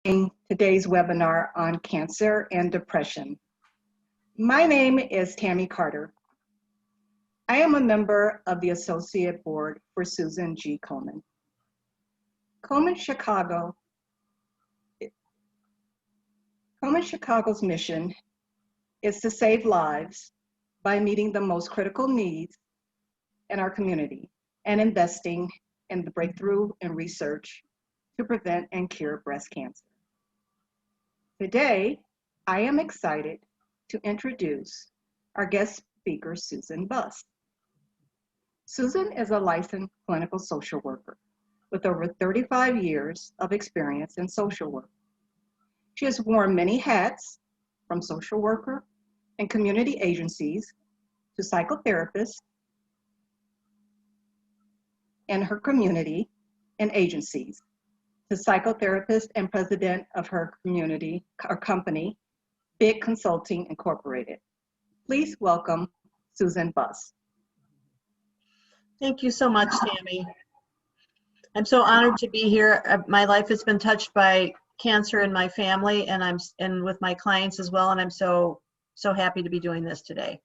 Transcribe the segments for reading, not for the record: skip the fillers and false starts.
Today's webinar on cancer and depression. My name is Tammy Carter. I am a member of the Associate Board for Susan G. Komen. Komen Chicago's mission is to save lives by meeting the most critical needs in our community and investing in the breakthrough and research to prevent and cure breast cancer. Today, I am excited to introduce our guest speaker, Susan Buss. Susan is a licensed clinical social worker with over 35 years of experience in social work. She has worn many hats, from social worker and community agencies to psychotherapist in her community and agencies, to psychotherapist and president of her community or company, Big Consulting Incorporated. Please welcome Susan Buss. Thank you so much, Tammy. I'm so honored to be here. My life has been touched by cancer in my family, and with my clients as well, and I'm so happy to be doing this today.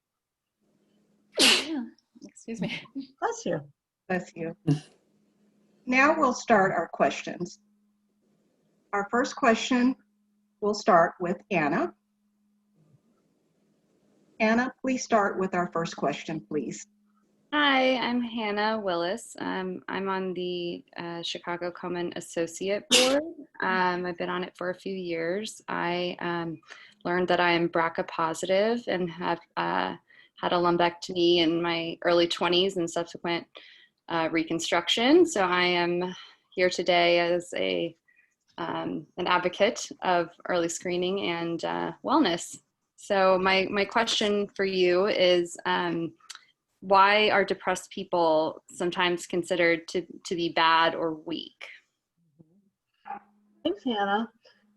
Excuse me. Bless you. Bless you. Now we'll start our questions. Our first question will start with Anna. Anna, please start with our first question, please. Hi, I'm Hannah Willis. I'm on the Chicago Komen Associate Board. I've been on it for a few years. I learned that I am BRCA positive and have had a lumpectomy in my early 20s and subsequent reconstruction. So I am here today as an advocate of early screening and wellness. So my question for you is, why are depressed people sometimes considered to be bad or weak? Thanks, Hannah.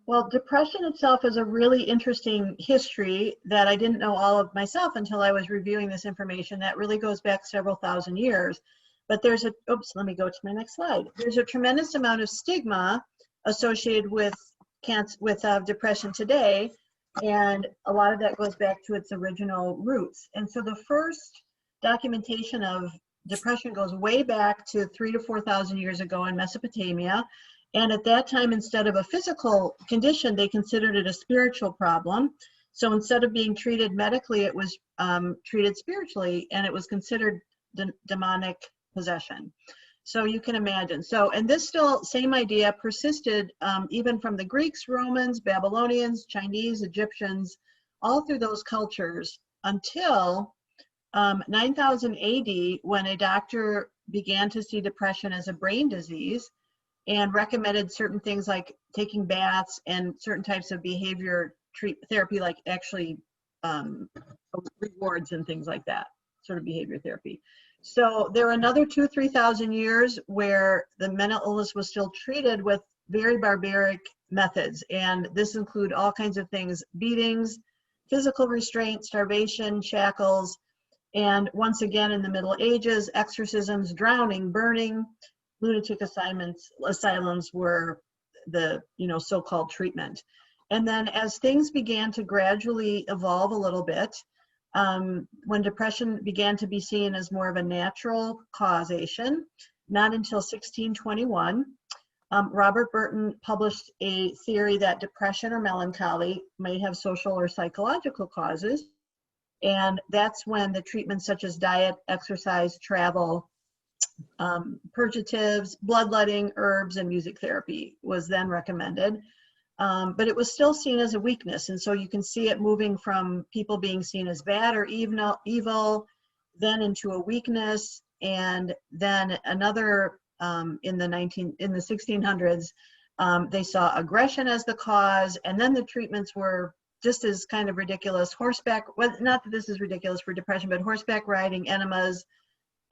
Well, depression itself is a really interesting history that I didn't know all of myself until I was reviewing this information. That really goes back several thousand years. But let me go to my next slide. There's a tremendous amount of stigma associated with depression today, and a lot of that goes back to its original roots. And so the first documentation of depression goes way back to 3,000 to 4,000 years ago in Mesopotamia. And at that time, instead of a physical condition, they considered it a spiritual problem. So instead of being treated medically, it was treated spiritually, and it was considered demonic possession. So you can imagine. And this same idea persisted even from the Greeks, Romans, Babylonians, Chinese, Egyptians, all through those cultures until 9000 AD, when a doctor began to see depression as a brain disease and recommended certain things like taking baths and certain types of behavior therapy, like actually rewards and things like that, sort of behavior therapy. So there are another 2,000 to 3,000 years where the mental illness was still treated with very barbaric methods. And this include all kinds of things: beatings, physical restraint, starvation, shackles, and once again in the Middle Ages, exorcisms, drowning, burning, lunatic asylums were the so-called treatment. And then as things began to gradually evolve a little bit, when depression began to be seen as more of a natural causation, not until 1621, Robert Burton published a theory that depression or melancholy may have social or psychological causes. And that's when the treatments such as diet, exercise, travel, purgatives, bloodletting, herbs, and music therapy was then recommended. But it was still seen as a weakness. And so you can see it moving from people being seen as bad or evil, then into a weakness, and then another in the 1600s, they saw aggression as the cause, and then the treatments were just as kind of ridiculous. Well, not that this is ridiculous for depression, but horseback riding, enemas,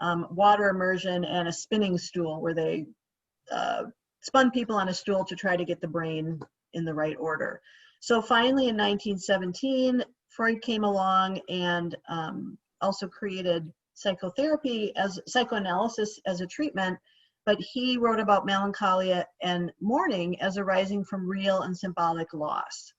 water immersion, and a spinning stool, where they spun people on a stool to try to get the brain in the right order. So finally in 1917, Freud came along and also created psychotherapy as psychoanalysis as a treatment, but he wrote about melancholia and mourning as arising from real and symbolic loss.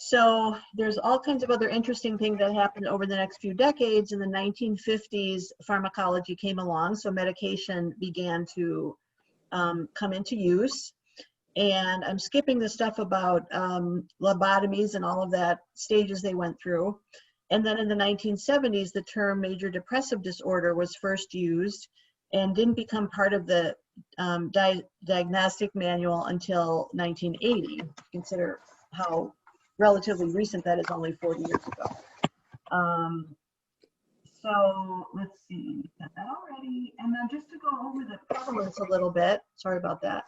So there's all kinds of other interesting things that happened over the next few decades. In the 1950s, pharmacology came along, so medication began to come into use. And I'm skipping the stuff about lobotomies and all of that stages they went through. And then in the 1970s, the term major depressive disorder was first used and didn't become part of the diagnostic manual until 1980. Consider how relatively recent that is, only 40 years ago. So let's see, we got that already. And then just to go over the prevalence a little bit, sorry about that.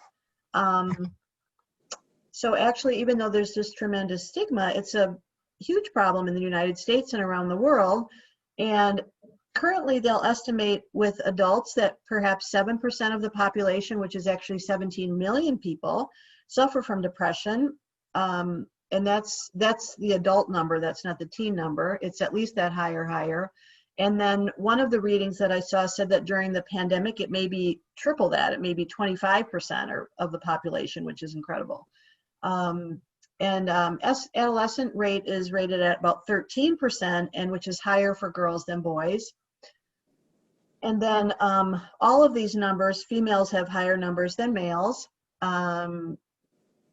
So actually, even though there's this tremendous stigma, it's a huge problem in the United States and around the world. And currently they'll estimate with adults that perhaps 7% of the population, which is actually 17 million people, suffer from depression. And that's the adult number, that's not the teen number. It's at least that high or higher. And then one of the readings that I saw said that during the pandemic, it may be triple that. It may be 25% of the population, which is incredible. Adolescent rate is rated at about 13%, and which is higher for girls than boys. And then all of these numbers, females have higher numbers than males. And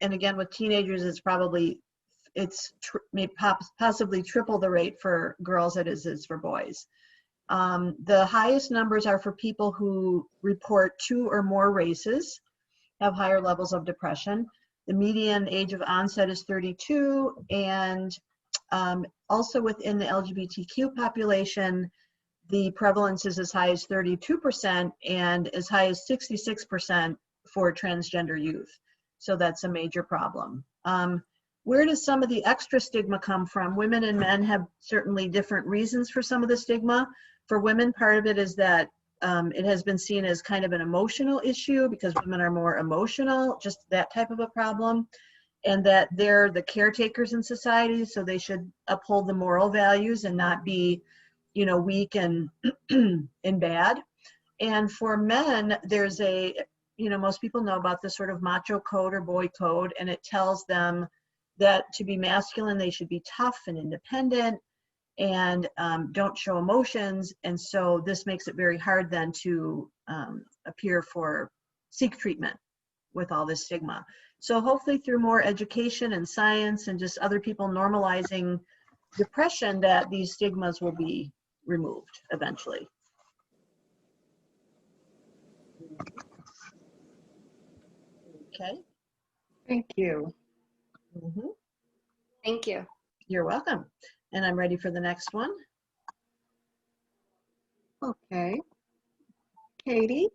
again, with teenagers, it's possibly triple the rate for girls as it is for boys. The highest numbers are for people who report 2 or more races, have higher levels of depression. The median age of onset is 32, and also within the LGBTQ population, the prevalence is as high as 32% and as high as 66% for transgender youth. So that's a major problem. Where does some of the extra stigma come from? Women and men have certainly different reasons for some of the stigma. For women, part of it is that it has been seen as kind of an emotional issue because women are more emotional, just that type of a problem, and that they're the caretakers in society, so they should uphold the moral values and not be, weak and and bad. And for men, there's most people know about the sort of macho code or boy code, and it tells them that to be masculine, they should be tough and independent and don't show emotions. And so this makes it very hard then to seek treatment with all this stigma. So hopefully through more education and science and just other people normalizing depression, that these stigmas will be removed eventually. Okay. Thank you. Mm-hmm. Thank you. You're welcome. And I'm ready for the next one. Okay. Katie?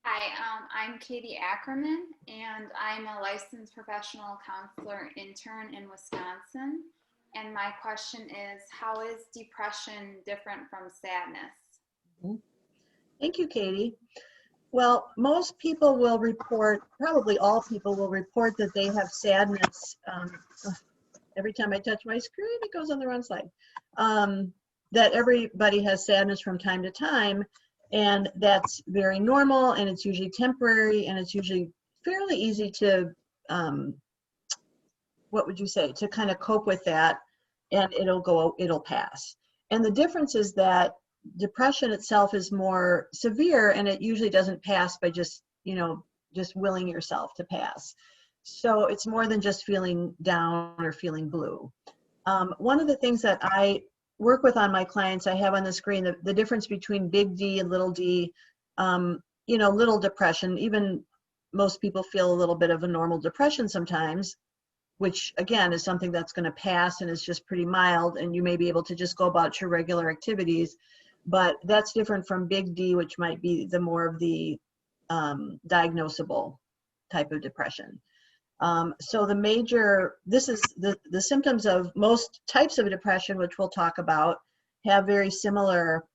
Hi, I'm Katie Ackerman, and I'm a licensed professional counselor intern in Wisconsin. And my question is, how is depression different from sadness? Mm-hmm. Thank you, Katie. Well, most people will report, probably all people will report that they have sadness. Every time I touch my screen, it goes on the wrong side. That everybody has sadness from time to time, and that's very normal, and it's usually temporary, and it's usually fairly easy to, to kind of cope with that, and it'll pass. And the difference is that depression itself is more severe, and it usually doesn't pass by just willing yourself to pass. So it's more than just feeling down or feeling blue. One of the things that I work with on my clients, I have on the screen the difference between big D and little d. Little depression, even most people feel a little bit of a normal depression sometimes, which again is something that's going to pass and is just pretty mild, and you may be able to just go about your regular activities. But that's different from big D, which might be the more of the diagnosable type of depression. So this is the symptoms of most types of depression, which we'll talk about, have very similar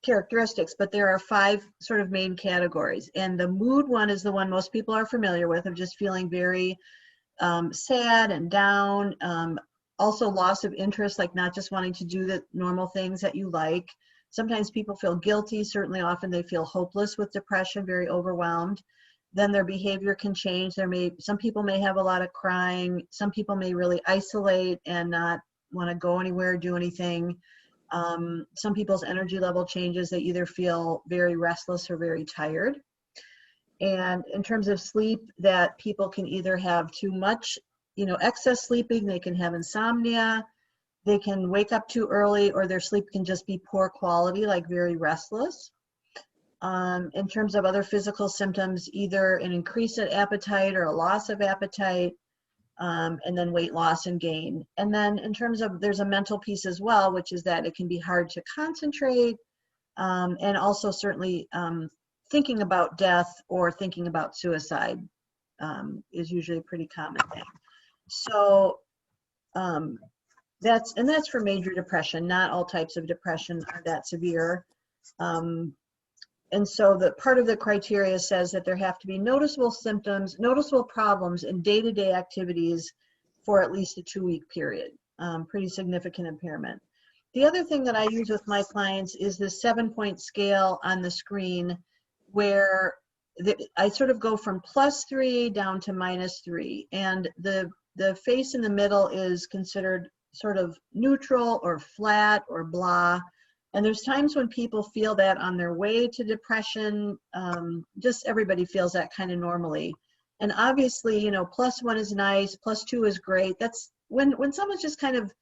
characteristics, but there are 5 sort of main categories. And the mood one is the one most people are familiar with, of just feeling very sad and down. Also loss of interest, like not just wanting to do the normal things that you like. Sometimes people feel guilty. Certainly often they feel hopeless with depression, very overwhelmed. Then their behavior can change. Some people may have a lot of crying. Some people may really isolate and not want to go anywhere, do anything. Some people's energy level changes. They either feel very restless or very tired. And in terms of sleep, that people can either have too much, excess sleeping. They can have insomnia. They can wake up too early, or their sleep can just be poor quality, like very restless. In terms of other physical symptoms, either an increase in appetite or a loss of appetite, and then weight loss and gain. And then in terms of, there's a mental piece as well, which is that it can be hard to concentrate, and also certainly thinking about death or thinking about suicide is usually a pretty common thing. So that's for major depression. Not all types of depression are that severe. And so the part of the criteria says that there have to be noticeable symptoms, noticeable problems in day-to-day activities for at least a 2-week period. Pretty significant impairment. The other thing that I use with my clients is the 7-point scale on the screen, where I sort of go from +3 down to -3. And the face in the middle is considered sort of neutral or flat or blah. And there's times when people feel that on their way to depression. Just everybody feels that kind of normally. And obviously, +1 is nice, +2 is great. That's when someone's just kind of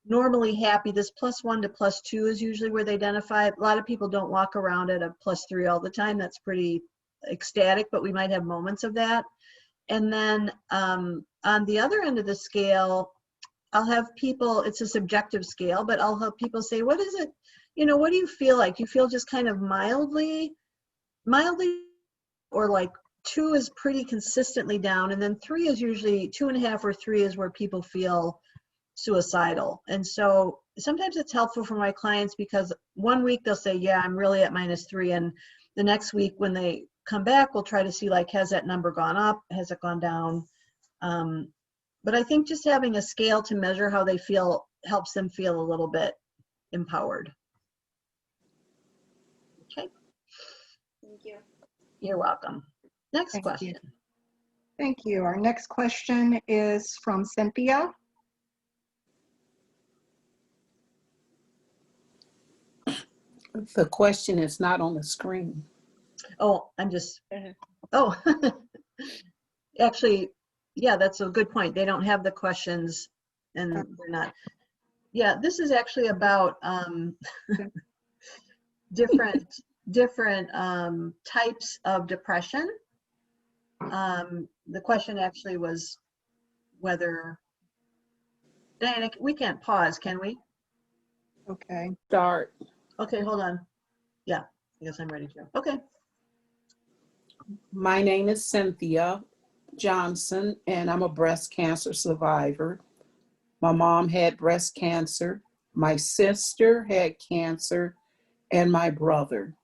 normally happy, this +1 to +2 is usually where they identify it. A lot of people don't walk around at a +3 all the time. That's pretty ecstatic, but we might have moments of that. And then on the other end of the scale, I'll have people, it's a subjective scale, but I'll have people say, what is it? What do you feel like? You feel just kind of mildly, or like 2 is pretty consistently down. And then 3 is usually 2.5 or 3 is where people feel suicidal. And so sometimes it's helpful for my clients, because one week they'll say, yeah, I'm really at -3. And the next week when they come back, we'll try to see, like, has that number gone up? Has it gone down? But I think just having a scale to measure how they feel helps them feel a little bit empowered. Okay. Thank you. You're welcome. Next Thank question. you. Thank you. Our next question is from Cynthia. The question is not on the screen. Oh, I'm just, oh, actually, yeah, that's a good point. They don't have the questions, and they're not. Yeah, this is actually about different types of depression. The question actually was whether, Diana, we can't pause, can we? Okay. Start. Okay, hold on. Yeah, I guess I'm ready to. Okay. My name is Cynthia Johnson, and I'm a breast cancer survivor. My mom had breast cancer. My sister had cancer, and my brother.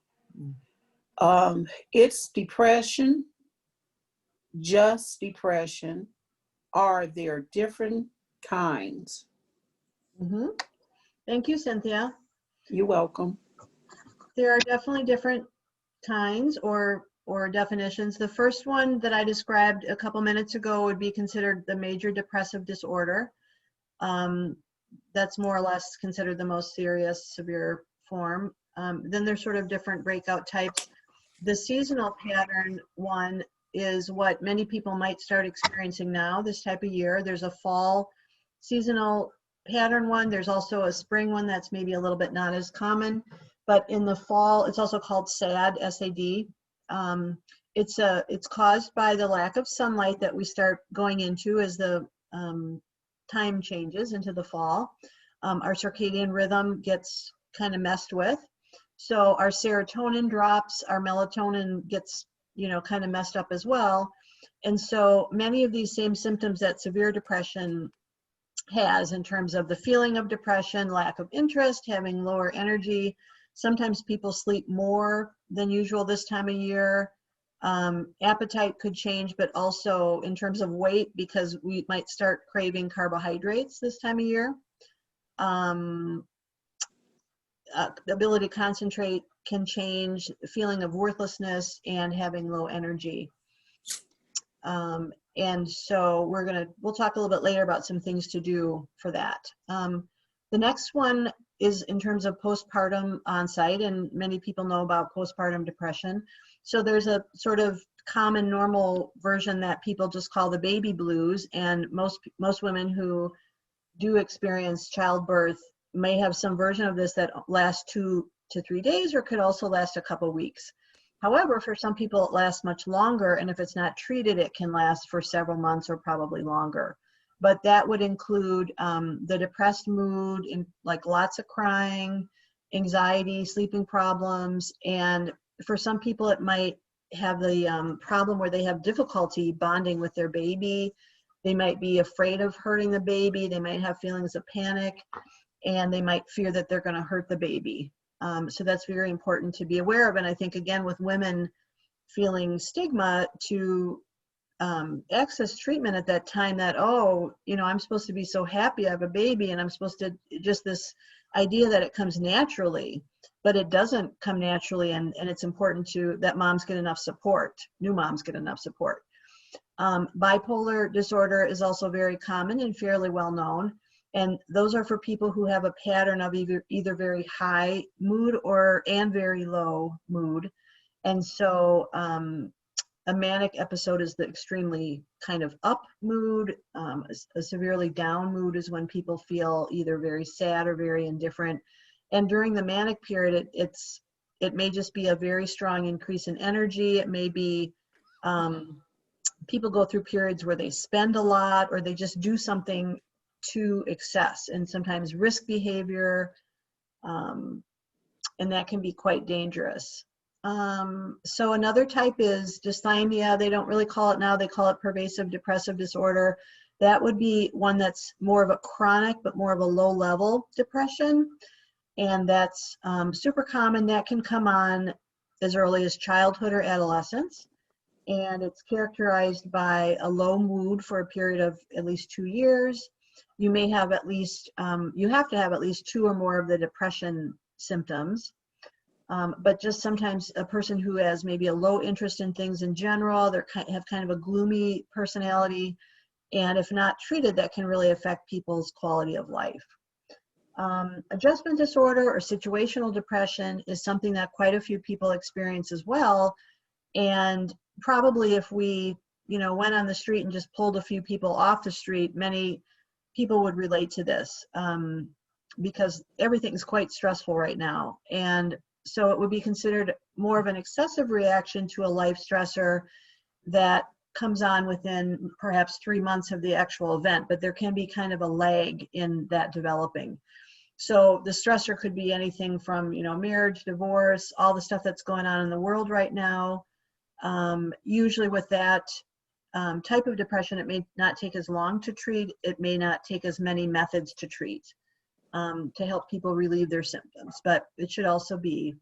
It's depression, just depression. Are there different kinds? Mm-hmm. Thank you, Cynthia. You're welcome. There are definitely different kinds or definitions. The first one that I described a couple minutes ago would be considered the major depressive disorder. That's more or less considered the most serious, severe form. Then there's sort of different breakout types. The seasonal pattern one is what many people might start experiencing now, this type of year. There's a fall seasonal pattern one. There's also a spring one that's maybe a little bit not as common. But in the fall, it's also called SAD, S-A-D. It's caused by the lack of sunlight that we start going into as the time changes into the fall. Our circadian rhythm gets kind of messed with. So our serotonin drops, our melatonin gets, kind of messed up as well. And so many of these same symptoms that severe depression has, in terms of the feeling of depression, lack of interest, having lower energy. Sometimes people sleep more than usual this time of year. Appetite could change, but also in terms of weight, because we might start craving carbohydrates this time of year. the ability to concentrate can change, feeling of worthlessness, and having low energy. And so we'll talk a little bit later about some things to do for that. The next one is in terms of postpartum onset, and many people know about postpartum depression. So there's a sort of common normal version that people just call the baby blues, and most women who do experience childbirth may have some version of this that lasts 2 to 3 days, or could also last a couple weeks. However, for some people it lasts much longer, and if it's not treated, it can last for several months or probably longer. But that would include the depressed mood, like lots of crying, anxiety, sleeping problems, and for some people it might have the problem where they have difficulty bonding with their baby. They might be afraid of hurting the baby. They might have feelings of panic, and they might fear that they're going to hurt the baby. So that's very important to be aware of. And I think, again, with women feeling stigma, to access treatment at that time, that, oh, I'm supposed to be so happy I have a baby, and I'm supposed to, just this idea that it comes naturally, but it doesn't come naturally. And it's important that moms get enough support, new moms get enough support. Bipolar disorder is also very common and fairly well known. And those are for people who have a pattern of either very high mood and very low mood. And so a manic episode is the extremely kind of up mood. A severely down mood is when people feel either very sad or very indifferent. And during the manic period, it may just be a very strong increase in energy. It may be people go through periods where they spend a lot, or they just do something to excess, and sometimes risk behavior, and that can be quite dangerous. So another type is dysthymia. They don't really call it now, they call it pervasive depressive disorder. That would be one that's more of a chronic, but more of a low level depression. And that's super common. That can come on as early as childhood or adolescence. And it's characterized by a low mood for a period of at least 2 years. You may have you have to have at least 2 or more of the depression symptoms. But just sometimes a person who has maybe a low interest in things in general, have kind of a gloomy personality, and if not treated, that can really affect people's quality of life. Adjustment disorder or situational depression is something that quite a few people experience as well. And probably if we, went on the street and just pulled a few people off the street, many people would relate to this, because everything is quite stressful right now. And so it would be considered more of an excessive reaction to a life stressor that comes on within perhaps 3 months of the actual event, but there can be kind of a lag in that developing. So the stressor could be anything from, marriage, divorce, all the stuff that's going on in the world right now. Usually with that type of depression, it may not take as long to treat. It may not take as many methods to treat to help people relieve their symptoms, but it should also be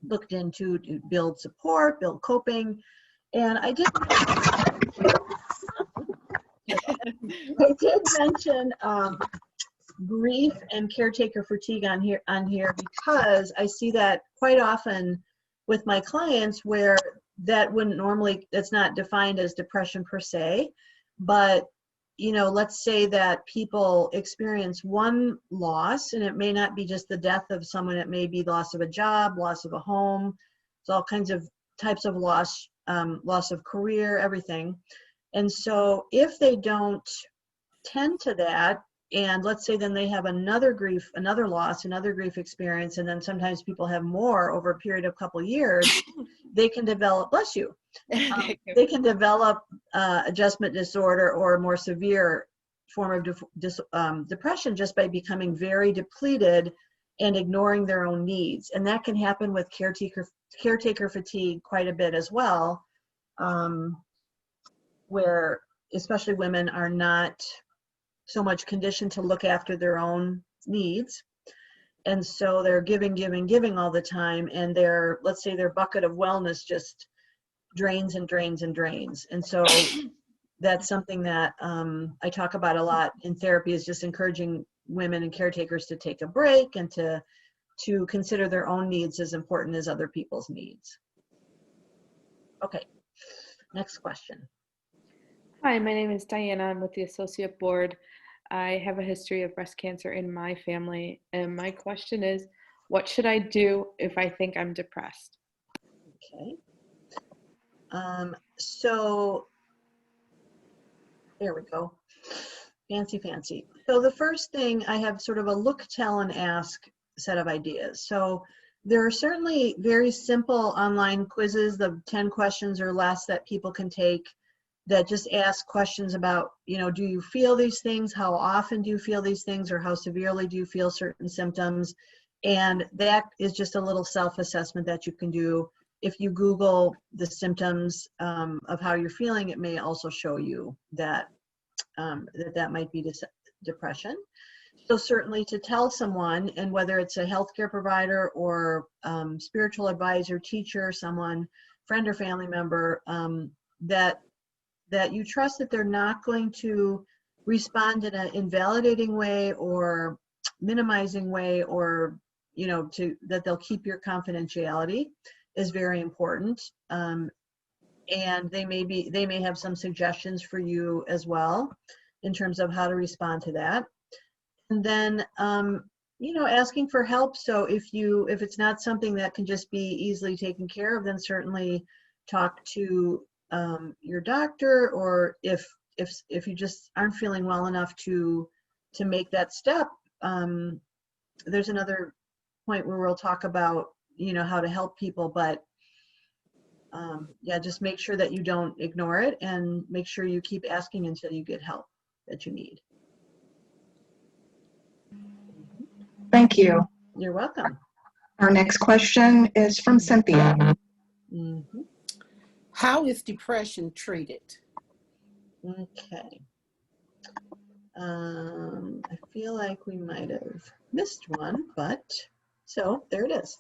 looked into to build support, build coping. And I did mention grief and caretaker fatigue on here because I see that quite often with my clients, where that wouldn't normally, it's not defined as depression per se, but let's say that people experience one loss, and it may not be just the death of someone, it may be loss of a job, loss of a home, it's all kinds of types of loss, loss of career, everything. And so if they don't tend to that, and let's say then they have another loss, another grief experience, and then sometimes people have more over a period of a couple of years, they can develop, bless you, they can develop adjustment disorder or a more severe form of depression just by becoming very depleted and ignoring their own needs. And that can happen with caretaker fatigue quite a bit as well, where especially women are not so much conditioned to look after their own needs. And so they're giving all the time, and let's say their bucket of wellness just drains and drains and drains. And so that's something that I talk about a lot in therapy, is just encouraging women and caretakers to take a break and to to consider their own needs as important as other people's needs. Okay, next question. Hi, my name is Diana. I'm with the Associate Board. I have a history of breast cancer in my family, and my question is, what should I do if I think I'm depressed? Okay. So there we go. Fancy, fancy. So the first thing, I have sort of a look, tell, and ask set of ideas. So there are certainly very simple online quizzes, the 10 questions or less that people can take that just ask questions about, you know, do you feel these things? How often do you feel these things? Or how severely do you feel certain symptoms? And that is just a little self-assessment that you can do. If you Google the symptoms of how you're feeling, it may also show you that that might be depression. So certainly to tell someone, and whether it's a healthcare provider or spiritual advisor, teacher, someone, friend or family member, that you trust that they're not going to respond in an invalidating way or minimizing way, or that they'll keep your confidentiality, is very important. And they may have some suggestions for you as well in terms of how to respond to that. And then asking for help. So if it's not something that can just be easily taken care of, then certainly talk to your doctor, or if you just aren't feeling well enough to make that step, there's another point where we'll talk about how to help people, but just make sure that you don't ignore it, and make sure you keep asking until you get help that you need. Thank you. You're welcome. Our next question is from Cynthia. Mm-hmm. How is depression treated? Okay. I feel like we might have missed one, but so there it is.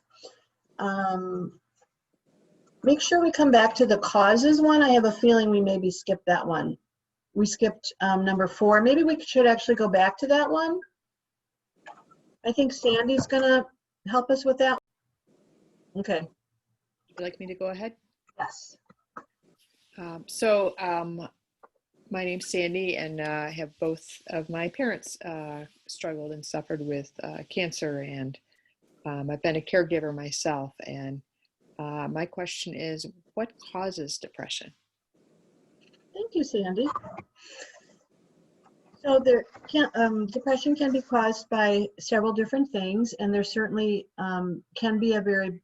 Make sure we come back to the causes one. I have a feeling we maybe skipped that one. We skipped number 4. Maybe we should actually go back to that one. I think Sandy's gonna help us with that. Okay. Would you like me to go ahead? Yes. My name's Sandy, and I have both of my parents struggled and suffered with cancer, and I've been a caregiver myself. And my question is, what causes depression? Thank you, Sandy. So depression can be caused by several different things, and there certainly can be a very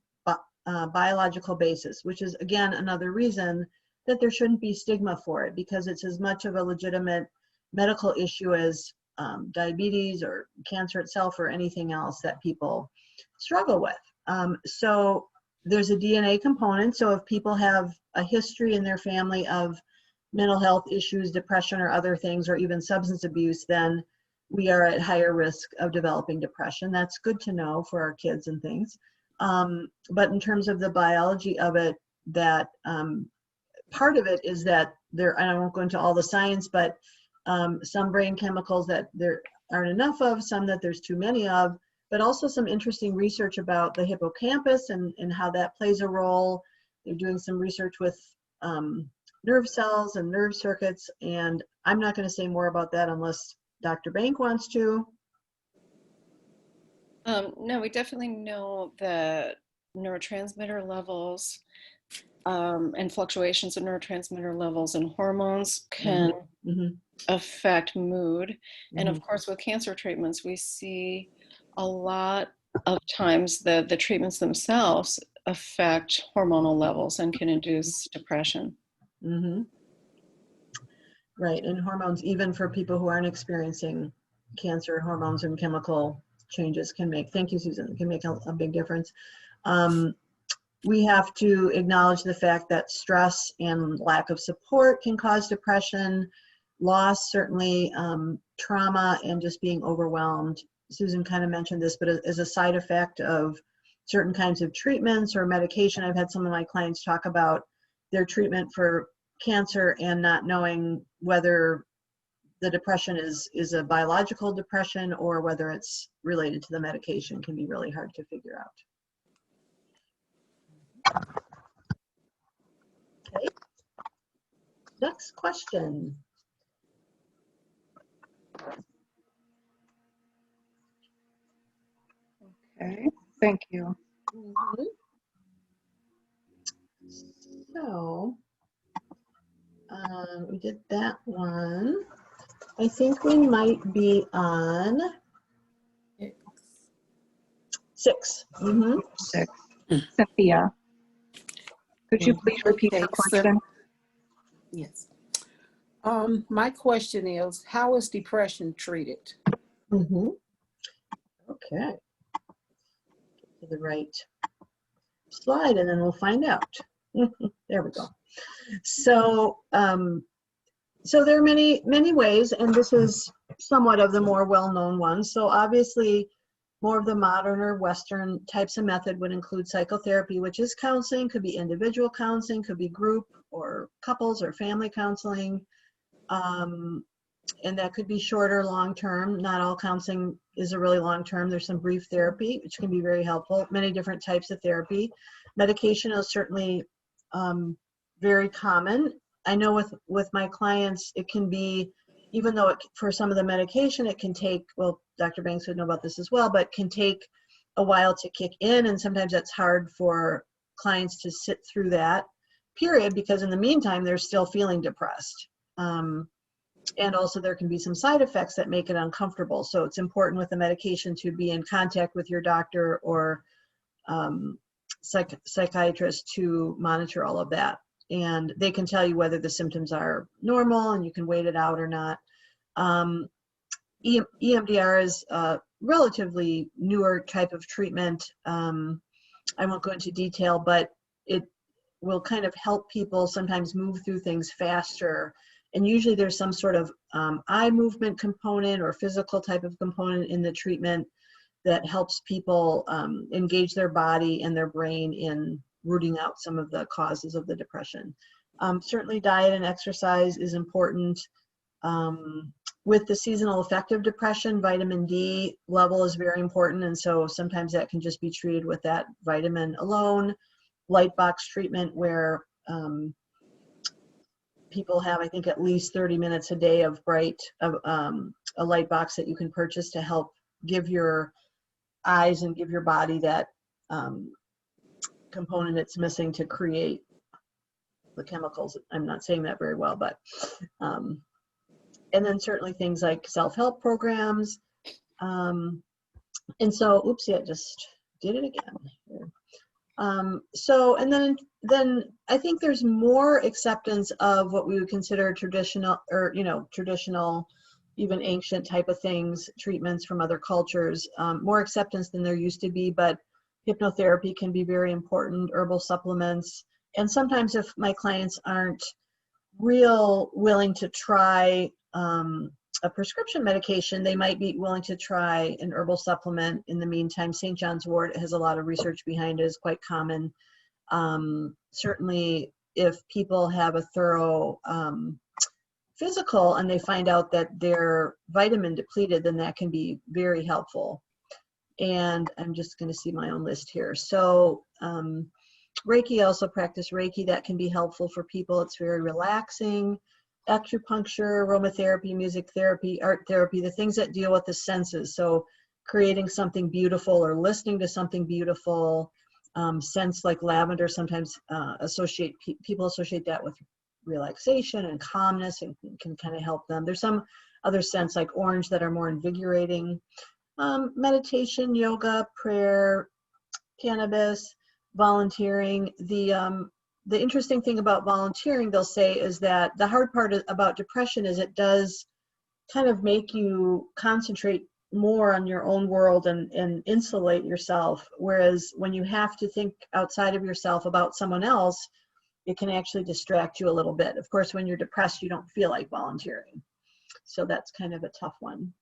biological basis, which is, again, another reason that there shouldn't be stigma for it, because it's as much of a legitimate medical issue as diabetes or cancer itself or anything else that people struggle with. So there's a DNA component. So if people have a history in their family of mental health issues, depression or other things, or even substance abuse, then we are at higher risk of developing depression. That's good to know for our kids and things. But in terms of the biology of it, that part of it is that I won't go into all the science, but some brain chemicals that there aren't enough of, some that there's too many of, but also some interesting research about the hippocampus and how that plays a role. They're doing some research with nerve cells and nerve circuits, and I'm not going to say more about that unless Dr. Bank wants to. No, we definitely know that neurotransmitter levels and fluctuations in neurotransmitter levels and hormones can affect mood. And of course, with cancer treatments, we see a lot of times the treatments themselves affect hormonal levels and can induce depression. Right, and hormones, even for people who aren't experiencing cancer, hormones and chemical changes can make, thank you, Susan, can make a big difference. We have to acknowledge the fact that stress and lack of support can cause depression, loss, certainly, trauma, and just being overwhelmed. Susan kind of mentioned this, but as a side effect of certain kinds of treatments or medication, I've had some of my clients talk about their treatment for cancer and not knowing whether the depression is a biological depression or whether it's related to the medication can be really hard to figure out. Okay. Next question. Okay, thank you. Mhm. So we did that one. I think we might be on 6. Mm-hmm. 6. Cynthia, could you please repeat your Okay, question? yes. My question is, how is depression treated? Mm-hmm. Okay. Get to the right slide and then we'll find out. There we go. So, so there are many ways, and this is somewhat of the more well-known ones. So obviously, more of the modern or Western types of method would include psychotherapy, which is counseling, could be individual counseling, could be group or couples or family counseling. And that could be shorter, long-term. Not all counseling is a really long-term. There's some brief therapy, which can be very helpful. Many different types of therapy. Medication is certainly very common. I know with my clients, it can be, even though for some of the medication, it can take, well, Dr. Banks would know about this as well, but can take a while to kick in. And sometimes that's hard for clients to sit through that period because in the meantime, they're still feeling depressed. And also there can be some side effects that make it uncomfortable. So it's important with the medication to be in contact with your doctor or psychiatrist to monitor all of that. And they can tell you whether the symptoms are normal and you can wait it out or not. EMDR is a relatively newer type of treatment. I won't go into detail, but it will kind of help people sometimes move through things faster. And usually there's some sort of eye movement component or physical type of component in the treatment that helps people engage their body and their brain in rooting out some of the causes of the depression. Certainly diet and exercise is important. With the seasonal affective depression, vitamin D level is very important. And so sometimes that can just be treated with that vitamin alone. Light box treatment where people have, I think, at least 30 minutes a day of a light box that you can purchase to help give your eyes and give your body that component it's missing to create the chemicals. I'm not saying that very well, but and then certainly things like self-help programs. And so, oopsie, I just did it again. So, and then I think there's more acceptance of what we would consider traditional, or traditional, even ancient type of things, treatments from other cultures, more acceptance than there used to be, but hypnotherapy can be very important, herbal supplements. And sometimes if my clients aren't real willing to try a prescription medication, they might be willing to try an herbal supplement. In the meantime, St. John's wort has a lot of research behind it, is quite common. Certainly if people have a thorough physical and they find out that they're vitamin depleted, then that can be very helpful. And I'm just going to see my own list here. So Reiki, I also practice Reiki. That can be helpful for people. It's very relaxing. Acupuncture, aromatherapy, music therapy, art therapy, the things that deal with the senses. So creating something beautiful or listening to something beautiful. Scents like lavender sometimes people associate that with relaxation and calmness and can kind of help them. There's some other scents like orange that are more invigorating. Meditation, yoga, prayer, cannabis, volunteering. The interesting thing about volunteering, they'll say, is that the hard part about depression is it does kind of make you concentrate more on your own world and insulate yourself. Whereas when you have to think outside of yourself about someone else, it can actually distract you a little bit. Of course, when you're depressed, you don't feel like volunteering. So that's kind of a tough one.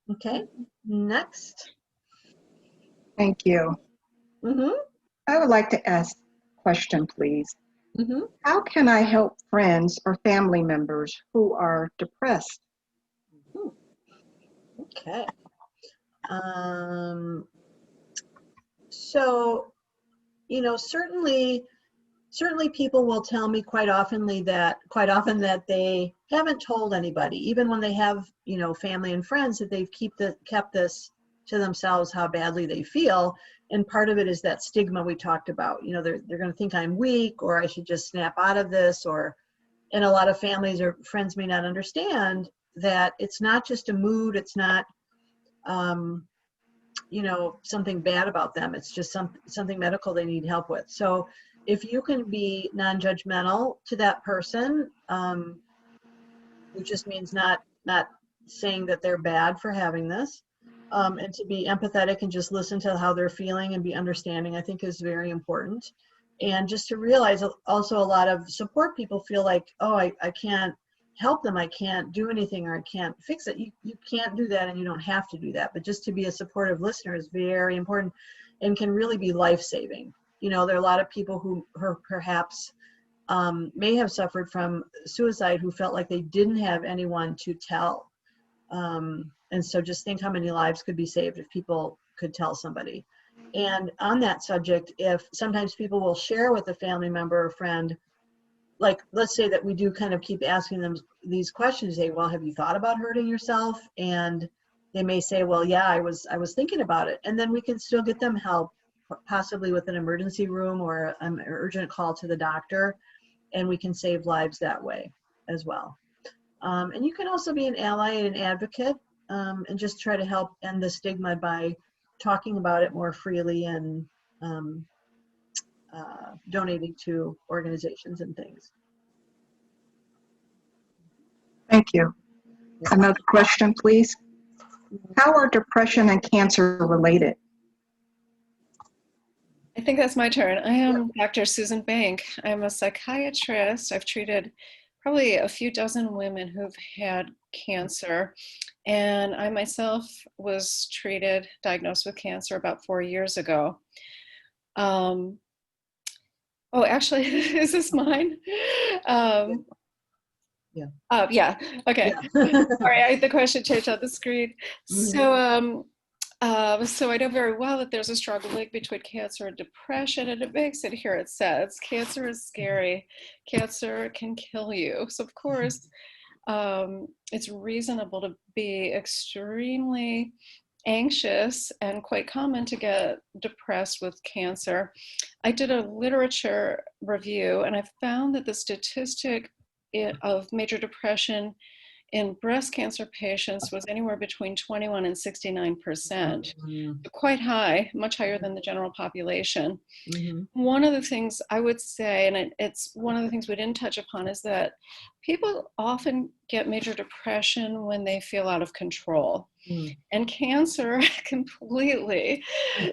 Okay, next. Thank you. Mm-hmm. I would like to ask a question, please. Mhm. How can I help friends or family members who are depressed? Okay. Um, so, certainly people will tell me quite often that they haven't told anybody, even when they have, family and friends, that they've kept this to themselves, how badly they feel. And part of it is that stigma we talked about. They're going to think I'm weak, or I should just snap out of this, and a lot of families or friends may not understand that it's not just a mood. It's not, um, something bad about them. It's just something medical they need help with. So if you can be non-judgmental to that person, which just means not saying that they're bad for having this, and to be empathetic and just listen to how they're feeling and be understanding, I think is very important. And just to realize also, a lot of support people feel like, oh, I can't help them, I can't do anything, or I can't fix it. You can't do that, and you don't have to do that. But just to be a supportive listener is very important and can really be life-saving. There are a lot of people who perhaps may have suffered from suicide who felt like they didn't have anyone to tell. And so just think how many lives could be saved if people could tell somebody. And on that subject, if sometimes people will share with a family member or friend, like, let's say that we do kind of keep asking them these questions, say, well, have you thought about hurting yourself? And they may say, well, yeah, I was thinking about it. And then we can still get them help, possibly with an emergency room or an urgent call to the doctor. And we can save lives that way as well. And you can also be an ally and an advocate, and just try to help end the stigma by talking about it more freely and donating to organizations and things. Thank you. Another question, please. How are depression and cancer related? I think that's my turn. I am Dr. Susan Bank. I'm a psychiatrist. I've treated probably a few dozen women who've had cancer. And I myself was diagnosed with cancer about 4 years ago. Oh, actually, is this mine? Yeah. Okay. Yeah. Sorry, the question changed on the screen. Mhm. So I know very well that there's a strong link between cancer and depression, and it makes it here. It says cancer is scary. Cancer can kill you. So of course, it's reasonable to be extremely anxious and quite common to get depressed with cancer. I did a literature review, and I found that the statistic of major depression in breast cancer patients was anywhere between 21 and 69%. Quite high, much higher than the general population. Mm-hmm. One of the things I would say, and it's one of the things we didn't touch upon, is that people often get major depression when they feel out of control. And cancer completely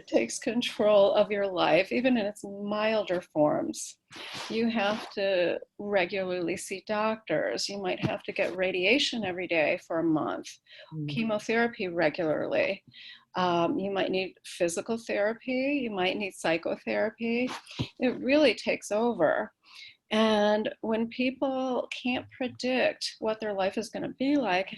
takes control of your life, even in its milder forms. You have to regularly see doctors. You might have to get radiation every day for a month, chemotherapy regularly. You might need physical therapy. You might need psychotherapy. It really takes over. And when people can't predict what their life is going to be like,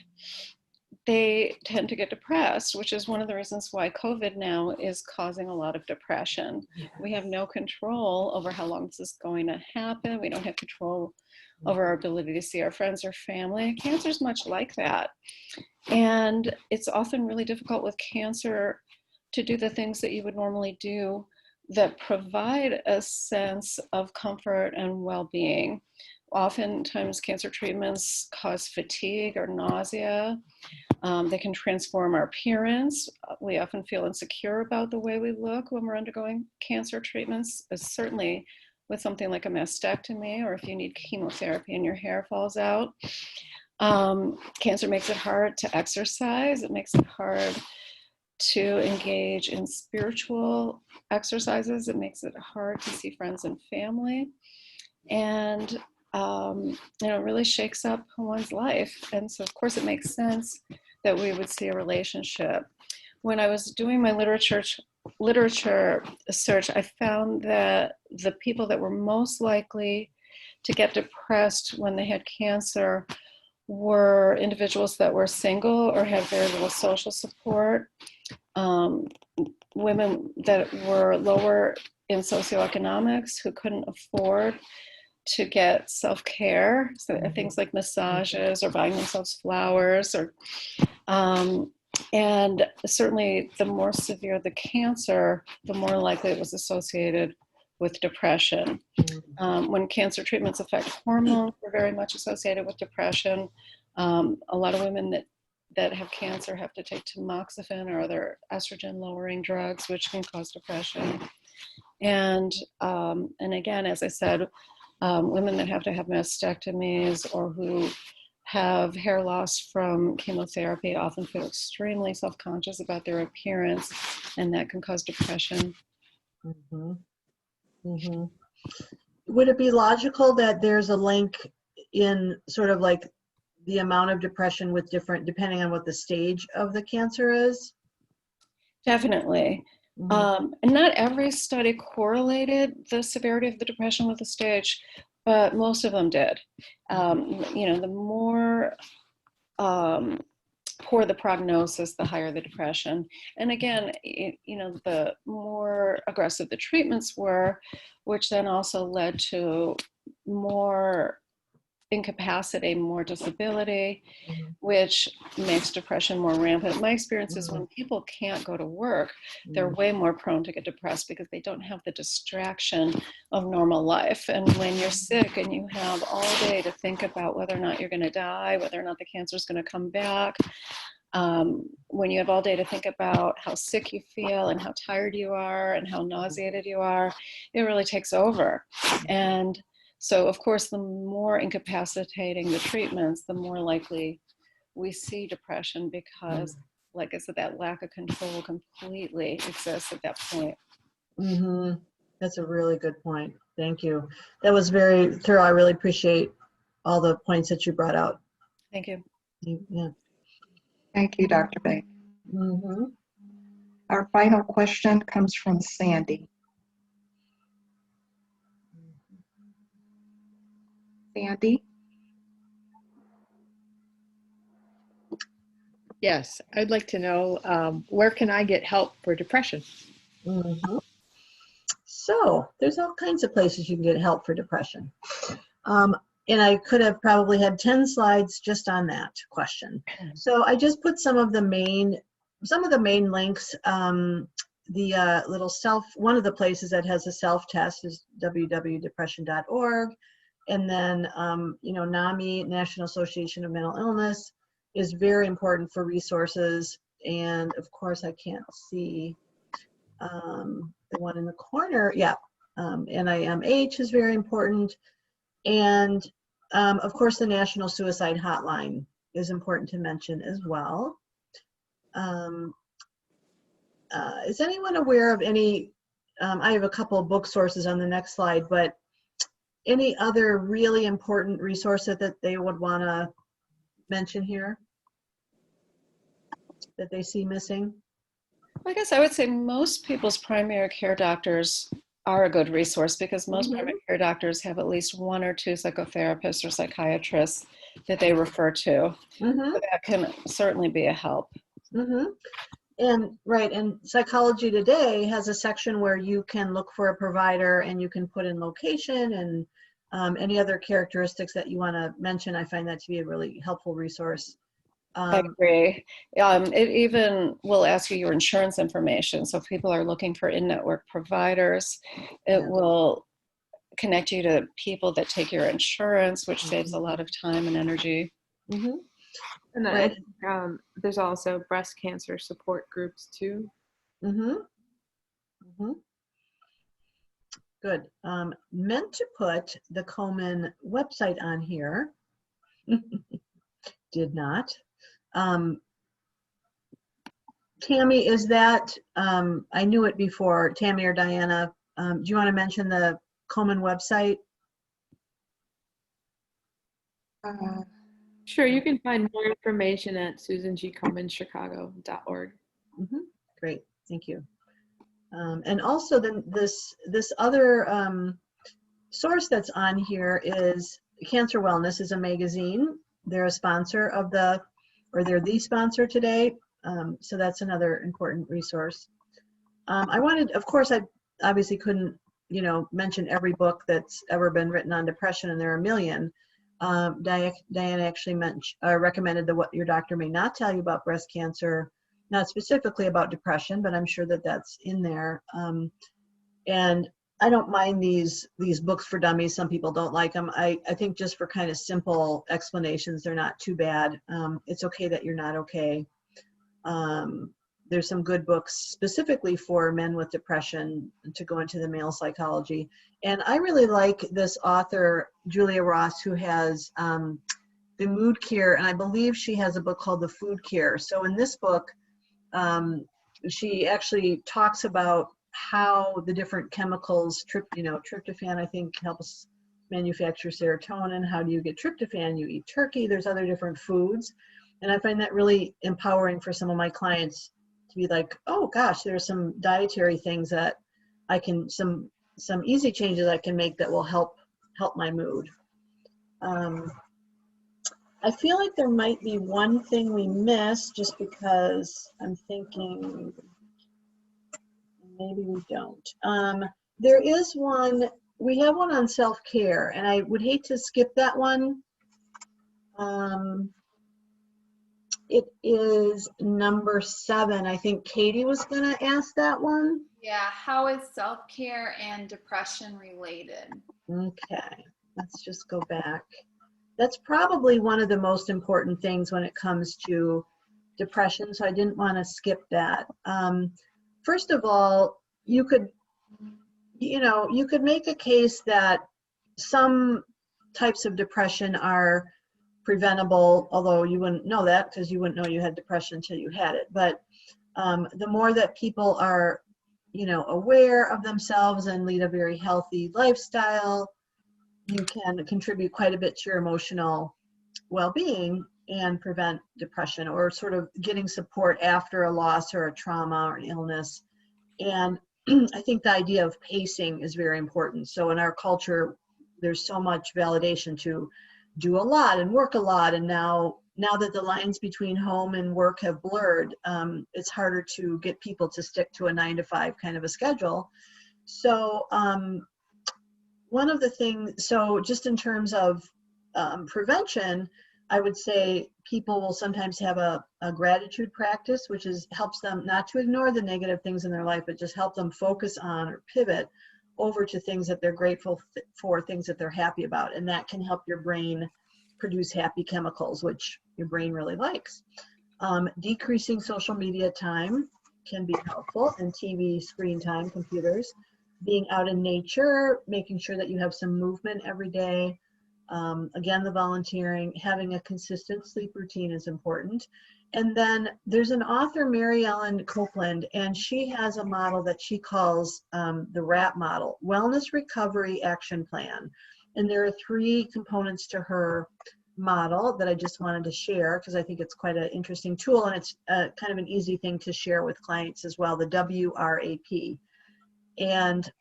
they tend to get depressed, which is one of the reasons why COVID now is causing a lot of depression. Yeah. We have no control over how long this is going to happen. We don't have control over our ability to see our friends or family. Cancer is much like that. And it's often really difficult with cancer to do the things that you would normally do that provide a sense of comfort and well-being. Oftentimes, cancer treatments cause fatigue or nausea. They can transform our appearance. We often feel insecure about the way we look when we're undergoing cancer treatments, certainly with something like a mastectomy, or if you need chemotherapy and your hair falls out. Cancer makes it hard to exercise. It makes it hard to engage in spiritual exercises. It makes it hard to see friends and family. And it really shakes up one's life. And so, of course, it makes sense that we would see a relationship. When I was doing my literature search, I found that the people that were most likely to get depressed when they had cancer were individuals that were single or had very little social support, women that were lower in socioeconomics who couldn't afford to get self-care, so things like massages or buying themselves flowers, or and certainly the more severe the cancer, the more likely it was associated with depression. When cancer treatments affect hormones, they're very much associated with depression. A lot of women that have cancer have to take tamoxifen or other estrogen lowering drugs, which can cause depression. And again, as I said, women that have to have mastectomies or who have hair loss from chemotherapy often feel extremely self-conscious about their appearance, and that can cause depression. Mm-hmm. Mm-hmm. Would it be logical that there's a link in sort of like the amount of depression with different, depending on what the stage of the cancer is? Definitely. Mm-hmm. And not every study correlated the severity of the depression with the stage, but most of them did. The more poor the prognosis, the higher the depression. And again, the more aggressive the treatments were, which then also led to more incapacity, more disability, which makes depression more rampant. My experience is when people can't go to work, they're way more prone to get depressed because they don't have the distraction of normal life. And when you're sick and you have all day to think about whether or not you're going to die, whether or not the cancer is going to come back, when you have all day to think about how sick you feel and how tired you are and how nauseated you are, it really takes over. And so, of course, the more incapacitating the treatments, the more likely we see depression because, like I said, that lack of control completely exists at that point. Mm-hmm. That's a really good point. Thank you. That was very thorough. I really appreciate all the points that you brought out. Thank you. Yeah. Thank you, Dr. Bay. Mm-hmm. Our final question comes from Sandy. Sandy? Yes, I'd like to know where can I get help for depression? Mm-hmm. So there's all kinds of places you can get help for depression. And I could have probably had 10 slides just on that question. So I just put some of the main links. One of the places that has a self-test is www.depression.org. And then, NAMI, National Association of Mental Illness, is very important for resources. And of course, I can't see the one in the corner. Yeah, NIMH is very important. And of course, the National Suicide Hotline is important to mention as well. Is anyone aware of any, I have a couple of book sources on the next slide, but any other really important resources that they would want to mention here that they see missing? I guess I would say most people's primary care doctors are a good resource because most primary care doctors have at least one or two psychotherapists or psychiatrists that they refer to. So that can certainly be a help. And Psychology Today has a section where you can look for a provider and you can put in location and any other characteristics that you want to mention. I find that to be a really helpful resource. I agree. It even will ask you your insurance information. So if people are looking for in-network providers, it will connect you to people that take your insurance, which saves a lot of time and energy. And I think there's also breast cancer support groups too. Good. Meant to put the Komen website on here. Did not. Tammy, is that, I knew it before, Tammy or Diana, do you want to mention the Komen website? Sure, you can find more information at susangkomenchicago.org. Great, thank you. And also then this other source that's on here is Cancer Wellness is a magazine. They're a sponsor of they're the sponsor today. So that's another important resource. Of course, I obviously couldn't, mention every book that's ever been written on depression, and there are a million. Diane actually recommended the What Your Doctor May Not Tell You About Breast Cancer, not specifically about depression, but I'm sure that that's in there. And I don't mind these books for dummies. Some people don't like them. I think just for kind of simple explanations, they're not too bad. It's okay that you're not okay. There's some good books specifically for men with depression to go into the male psychology. And I really like this author, Julia Ross, who has the Mood Cure, and I believe she has a book called The Food Cure. So in this book, she actually talks about how the different chemicals, tryptophan, I think, helps manufacture serotonin. How do you get tryptophan? You eat turkey. There's other different foods. And I find that really empowering for some of my clients to be like, oh gosh, there's some dietary things that I can, some easy changes I can make that will help my mood. I feel like there might be one thing we missed just because I'm thinking maybe we don't. There is one, we have one on self-care, and I would hate to skip that one. It is number 7. I think Katie was gonna ask that one. Yeah, how is self-care and depression related? Okay, let's just go back. That's probably one of the most important things when it comes to depression, so I didn't want to skip that. First of all, you could make a case that some types of depression are preventable, although you wouldn't know that because you wouldn't know you had depression until you had it. But the more that people are, aware of themselves and lead a very healthy lifestyle, you can contribute quite a bit to your emotional well-being and prevent depression, or sort of getting support after a loss or a trauma or an illness. And I think the idea of pacing is very important. So in our culture, there's so much validation to do a lot and work a lot. And now that the lines between home and work have blurred, it's harder to get people to stick to a 9-to-5 kind of a schedule. So one of the things, so just in terms of prevention, I would say people will sometimes have a gratitude practice, which helps them not to ignore the negative things in their life, but just help them focus on or pivot over to things that they're grateful for, things that they're happy about. And that can help your brain produce happy chemicals, which your brain really likes. Decreasing social media time can be helpful, and TV screen time, computers. Being out in nature, making sure that you have some movement every day. Again, the volunteering, having a consistent sleep routine is important. And then there's an author, Mary Ellen Copeland, and she has a model that she calls the WRAP model, Wellness Recovery Action Plan. And there are 3 components to her model that I just wanted to share because I think it's quite an interesting tool, and it's kind of an easy thing to share with clients as well, the WRAP. And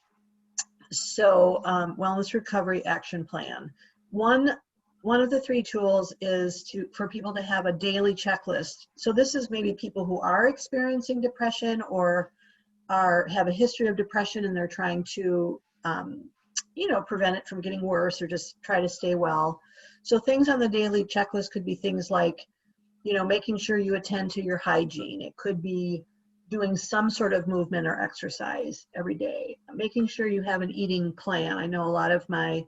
so Wellness Recovery Action Plan. One of the 3 tools is for people to have a daily checklist. So this is maybe people who are experiencing depression or have a history of depression, and they're trying to prevent it from getting worse or just try to stay well. So things on the daily checklist could be things like, making sure you attend to your hygiene. It could be doing some sort of movement or exercise every day, making sure you have an eating plan. I know a lot of my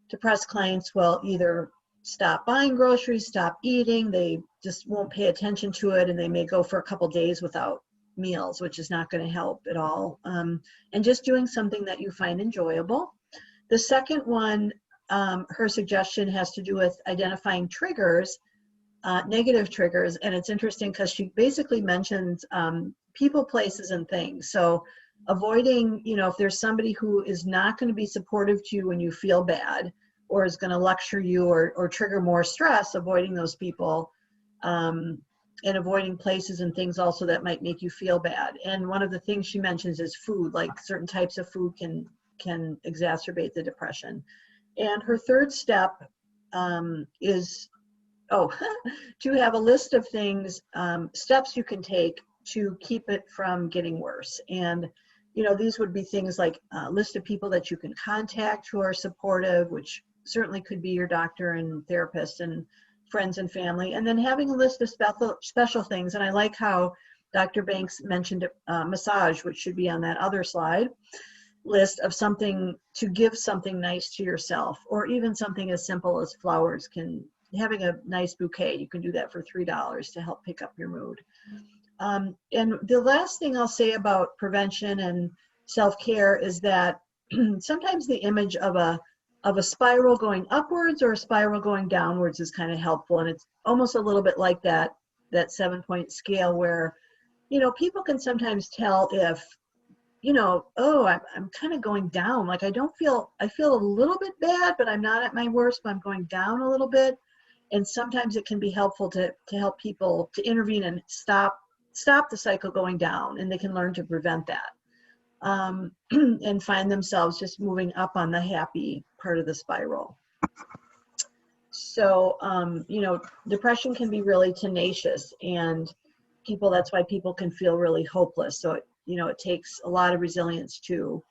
depressed clients will either stop buying groceries, stop eating, they just won't pay attention to it, and they may go for a couple days without meals, which is not going to help at all. And just doing something that you find enjoyable. The second one, her suggestion has to do with identifying triggers, negative triggers, and it's interesting because she basically mentions people, places, and things. So avoiding, if there's somebody who is not going to be supportive to you when you feel bad, or is going to lecture you or trigger more stress, avoiding those people, and avoiding places and things also that might make you feel bad. And one of the things she mentions is food, like certain types of food can can exacerbate the depression. And her third step is, to have a list of things, steps you can take to keep it from getting worse. And, these would be things like a list of people that you can contact who are supportive, which certainly could be your doctor and therapist and friends and family. And then having a list of special things. And I like how Dr. Banks mentioned massage, which should be on that other slide, list of something to give something nice to yourself, or even something as simple as flowers. Having a nice bouquet, you can do that for $3 to help pick up your mood. And the last thing I'll say about prevention and self-care is that sometimes the image of a spiral going upwards or a spiral going downwards is kind of helpful. And it's almost a little bit like that 7-point scale where, people can sometimes tell if, I'm kind of going down. Like I feel a little bit bad, but I'm not at my worst, but I'm going down a little bit. And sometimes it can be helpful to help people to intervene and stop the cycle going down, and they can learn to prevent that. And find themselves just moving up on the happy part of the spiral. So, depression can be really tenacious, and that's why people can feel really hopeless. So, it takes a lot of resilience to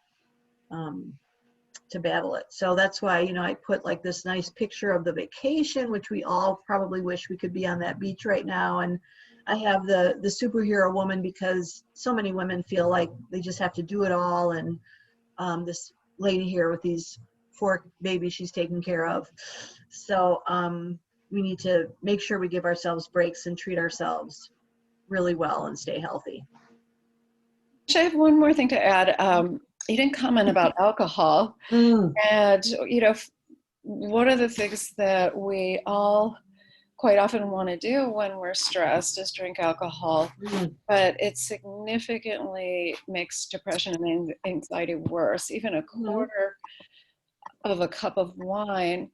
battle it. So that's why, I put like this nice picture of the vacation, which we all probably wish we could be on that beach right now. And I have the superhero woman, because so many women feel like they just have to do it all. And this lady here with these 4 babies she's taking care of. So we need to make sure we give ourselves breaks and treat ourselves really well and stay healthy. I have one more thing to add. You didn't comment about alcohol. And, one of the things that we all quite often want to do when we're stressed is drink alcohol, but it significantly makes depression and anxiety worse. Even a quarter of a cup of wine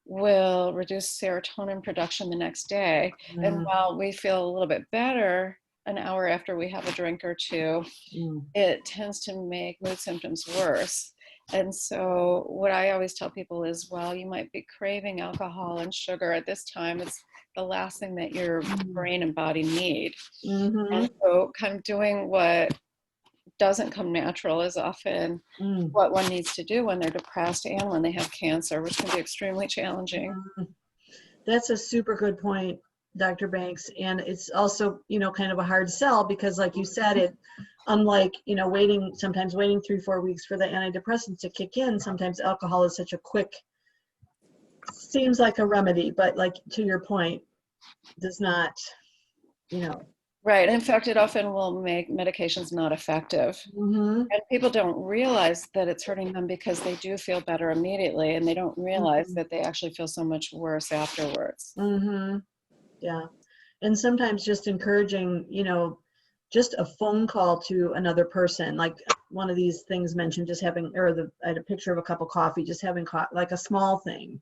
will reduce serotonin production the next day. And while we feel a little bit better an hour after we have a drink or two, it tends to make mood symptoms worse. And so what I always tell people is, well, you might be craving alcohol and sugar at this time. It's the last thing that your brain and body need. And so kind of doing what doesn't come natural is often what one needs to do when they're depressed and when they have cancer, which can be extremely challenging. That's a super good point, Dr. Banks. And it's also, kind of a hard sell, because like you said, it, unlike, sometimes waiting 3-4 weeks for the antidepressants to kick in, sometimes alcohol is such a quick, seems like a remedy, but like to your point, does not, Right. In fact, it often will make medications not effective. And people don't realize that it's hurting them because they do feel better immediately, and they don't realize that they actually feel so much worse afterwards. Yeah. And sometimes just encouraging, just a phone call to another person, like one of these things mentioned, just having, I had a picture of a cup of coffee, just having like a small thing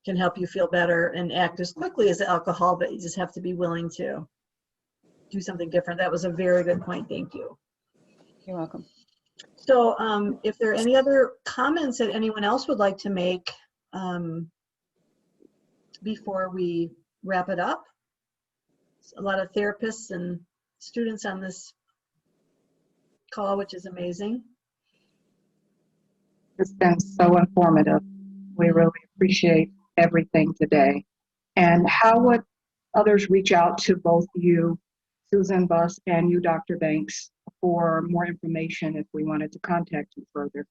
can help you feel better and act as quickly as alcohol, but you just have to be willing to do something different. That was a very good point. Thank you. You're welcome. So if there are any other comments that anyone else would like to make before we wrap it up. A lot of therapists and students on this call, which is amazing. It's been so informative. We really appreciate everything today. And how would others reach out to both you, Susan Buss, and you, Dr. Banks, for more information if we wanted to contact you further?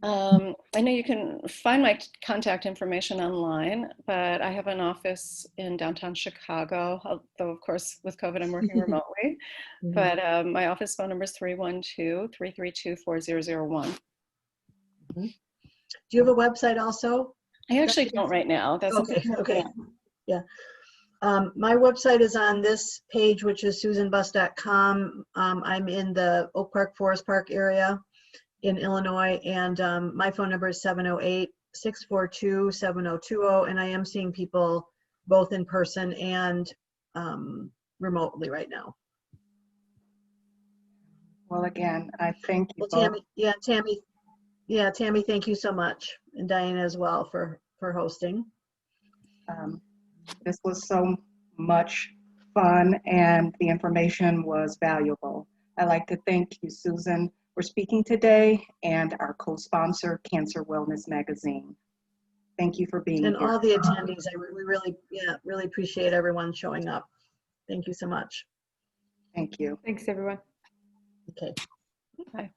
I know you can find my contact information online, but I have an office in downtown Chicago, although of course with COVID I'm working remotely. But my office phone number is 312-332-4001. Do you have a website also? I actually don't right now. That's okay. Yeah. My website is on this page, which is susanbuss.com. I'm in the Oak Park, Forest Park area in Illinois, and my phone number is 708-642-7020, and I am seeing people both in person and remotely right now. Well, again, I thank you Well, both. Tammy, thank you so much. And Diana as well for hosting. This was so much fun and the information was valuable. I'd like to thank you, Susan, for speaking today and our co-sponsor, Cancer Wellness Magazine. Thank you for being And here. all the attendees, we really appreciate everyone showing up. Thank you so much. Thank you. Thanks, everyone. Okay. Bye.